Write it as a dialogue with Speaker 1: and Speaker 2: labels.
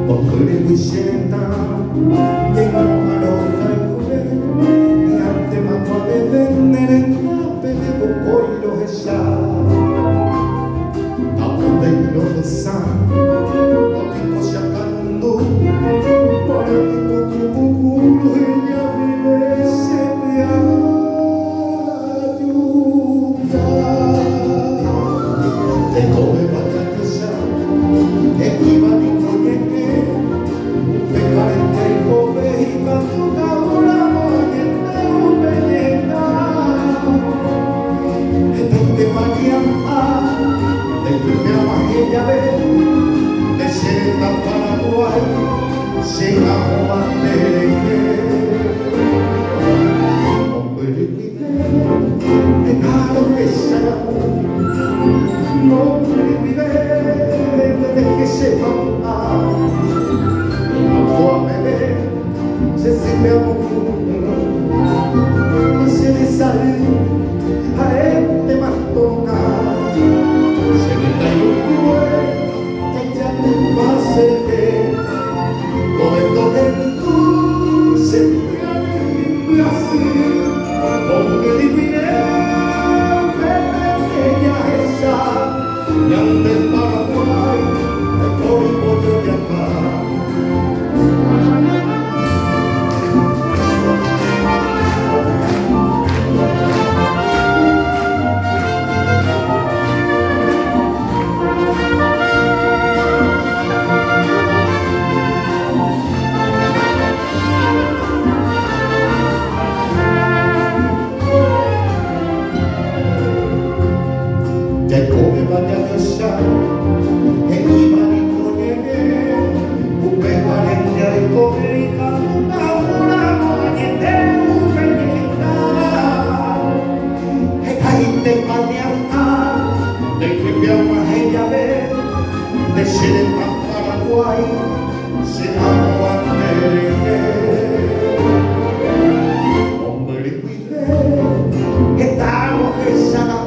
Speaker 1: Okulele wishenda, tengo aroha y jure, y ante mato de venderenda, pede poco y lo hesha. Apunta y lo besa, o tipo shakandu, por el tipo cuculo, ella vive se te ayuda. Te come para que sea, esquiva mi coñeque. De Serena Paraguay, llegamos a Tereque. Hombre de caro que sea, hombre de que sepa, no a beber, se sirve a un se le sale a este más toca. Come vaya a lasciare e i mani cogliere un bel valente e come una niente un bel e caite pagliata del che abbiamo a ella de scene a Paraguay se amo a Tereque hombre cuide che tamo che sarà